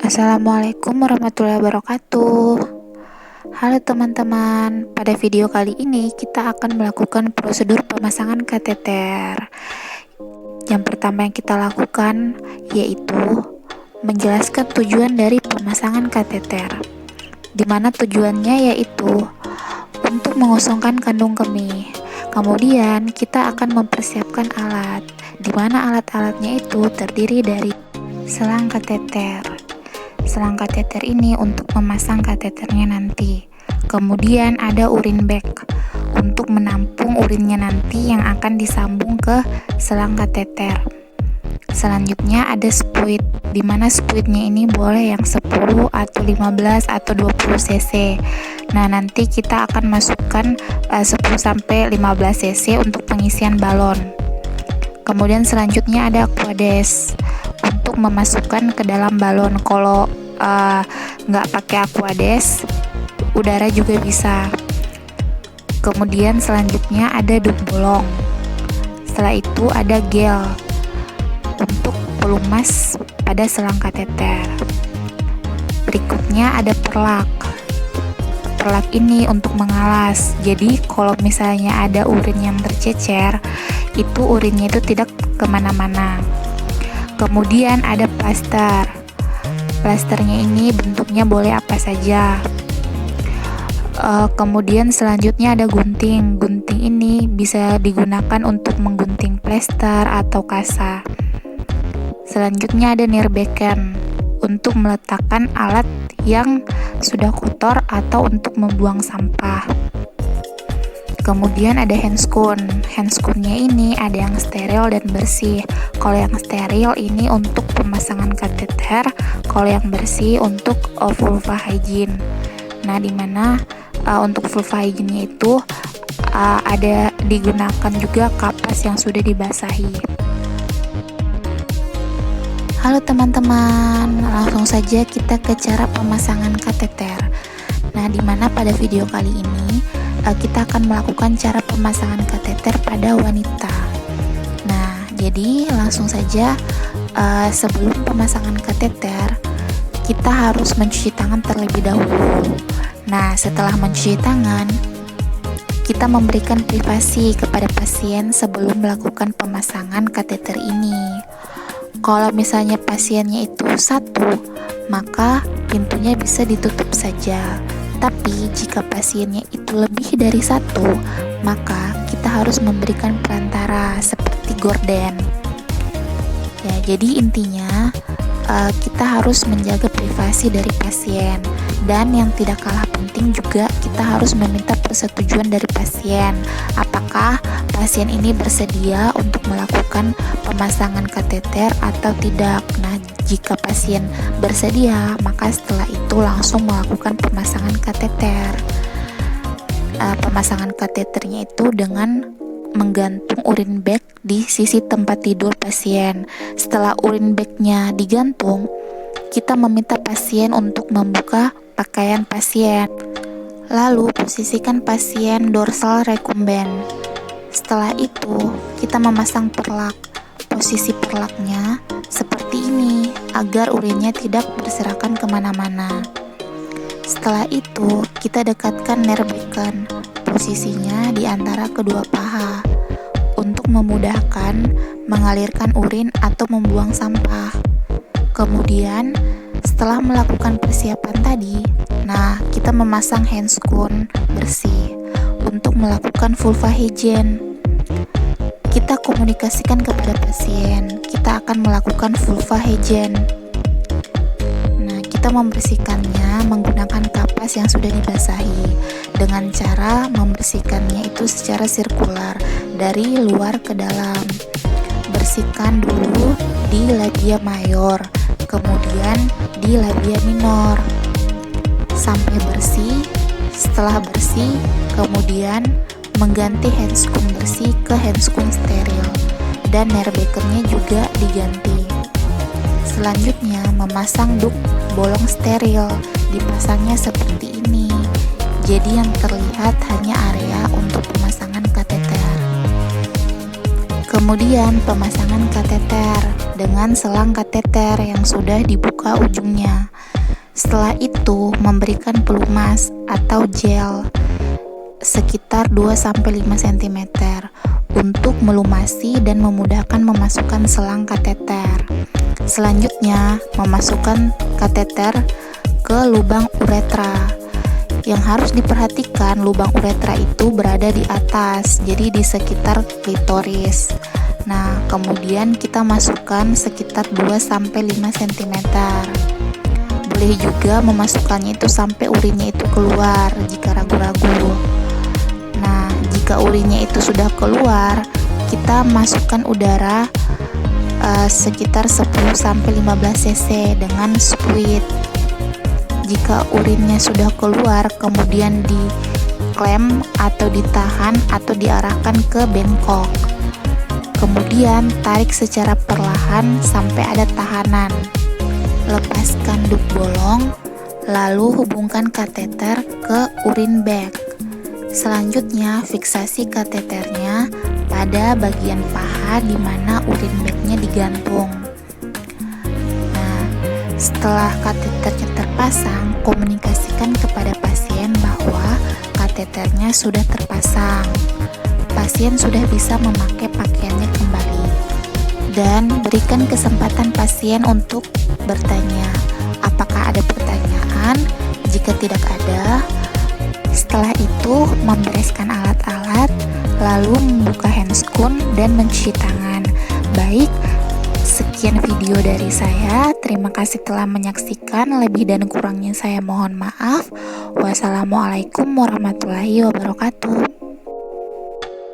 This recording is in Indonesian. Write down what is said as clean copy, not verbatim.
Assalamualaikum warahmatullahi wabarakatuh. Halo teman-teman, pada video kali ini kita akan melakukan prosedur pemasangan kateter. Yang pertama yang kita lakukan yaitu menjelaskan tujuan dari pemasangan kateter, di mana tujuannya yaitu untuk mengosongkan kandung kemih. Kemudian kita akan mempersiapkan alat, di mana alat-alatnya itu terdiri dari selang kateter. Selang kateter ini untuk memasang kateternya nanti. Kemudian ada urin bag untuk menampung urinnya nanti yang akan disambung ke selang kateter. Selanjutnya ada spuit, di mana spuitnya ini boleh yang 10 atau 15 atau 20 cc. Nah, nanti kita akan masukkan 10 sampai 15 cc untuk pengisian balon. Kemudian selanjutnya ada aquades untuk memasukkan ke dalam balon. Kalau nggak pakai aquades, udara juga bisa. Kemudian selanjutnya ada dum bolong. Setelah itu ada gel untuk pelumas pada selang kateter. Berikutnya ada perlak. Perlak ini untuk mengalas. Jadi kalau misalnya ada urin yang tercecer, itu urinnya itu tidak kemana-mana. Kemudian ada plaster. Plasternya ini bentuknya boleh apa saja. Kemudian selanjutnya ada gunting. Gunting ini bisa digunakan untuk menggunting plester atau kasa. Selanjutnya ada nirbeken untuk meletakkan alat yang sudah kotor atau untuk membuang sampah. Kemudian ada handscoon. Handscoonnya ini ada yang steril dan bersih. Kalau yang steril ini untuk pemasangan kateter, kalau yang bersih untuk vulva hygiene. Nah, dimana untuk vulva hygiene itu ada digunakan juga kapas yang sudah dibasahi. Halo teman-teman, langsung saja kita ke cara pemasangan kateter. Nah, dimana pada video kali ini kita akan melakukan cara pemasangan kateter pada wanita. Nah, jadi langsung saja sebelum pemasangan kateter kita harus mencuci tangan terlebih dahulu. Nah, setelah mencuci tangan, kita memberikan privasi kepada pasien sebelum melakukan pemasangan kateter ini. Kalau misalnya pasiennya itu satu, maka pintunya bisa ditutup saja. Tapi jika pasiennya itu lebih dari satu, maka kita harus memberikan perantara seperti gorden. Ya, jadi intinya kita harus menjaga privasi dari pasien. Dan yang tidak kalah penting juga kita harus meminta persetujuan dari pasien. Apakah pasien ini bersedia untuk melakukan pemasangan kateter atau tidak. Nah, jika pasien bersedia, maka setelah itu langsung melakukan pemasangan kateter. Pemasangan kateternya itu dengan menggantung urin bag di sisi tempat tidur pasien. Setelah urin bagnya digantung, kita meminta pasien untuk membuka pakaian pasien. Lalu posisikan pasien dorsal recumbent. Setelah itu, kita memasang perlak. Posisi perlaknya seperti ini agar urinnya tidak berserakan kemana-mana. Setelah itu, kita dekatkan nirbeken. Posisinya di antara kedua paha untuk memudahkan mengalirkan urin atau membuang sampah. Kemudian, setelah melakukan persiapan tadi, nah kita memasang handscoon bersih untuk melakukan vulva hygiene. Kita komunikasikan kepada pasien, kita akan melakukan vulva hygiene. Nah, kita membersihkannya menggunakan kapas yang sudah dibasahi dengan cara membersihkannya itu secara sirkular dari luar ke dalam. Bersihkan dulu di labia mayor, kemudian di labia minor sampai bersih. Setelah bersih, kemudian mengganti handscoon bersih ke handscoon steril dan nirbekennya juga diganti. Selanjutnya memasang duk bolong steril, dipasangnya seperti ini. Jadi yang terlihat hanya area untuk pemasangan kateter. Kemudian pemasangan kateter dengan selang kateter yang sudah dibuka ujungnya. Setelah itu memberikan pelumas atau gel sekitar 2-5 cm untuk melumasi dan memudahkan memasukkan selang kateter. Selanjutnya, memasukkan kateter ke lubang uretra. Yang harus diperhatikan, lubang uretra itu berada di atas, jadi di sekitar klitoris. Nah, kemudian kita masukkan sekitar 2-5 cm. Boleh juga memasukkannya itu sampai urinnya itu keluar jika ragu-ragu. Nah, jika urinnya itu sudah keluar, kita masukkan udara sekitar 10-15 cc dengan squid. Jika urinnya sudah keluar, kemudian diklem atau ditahan atau diarahkan ke bengkok. Kemudian tarik secara perlahan sampai ada tahanan. Lepaskan dup bolong, lalu hubungkan kateter ke urin bag. Selanjutnya fiksasi kateternya pada bagian paha di mana urin bagnya digantung. Nah, setelah kateternya terpasang, komunikasikan kepada pasien bahwa kateternya sudah terpasang. Pasien sudah bisa memakai pakaiannya kembali. Dan berikan kesempatan pasien untuk bertanya. Apakah ada pertanyaan? Jika tidak ada, setelah itu membereskan alat-alat, lalu membuka handscoon dan mencuci tangan. Baik, sekian video dari saya. Terima kasih telah menyaksikan. Lebih dan kurangnya saya mohon maaf. Wassalamualaikum warahmatullahi wabarakatuh.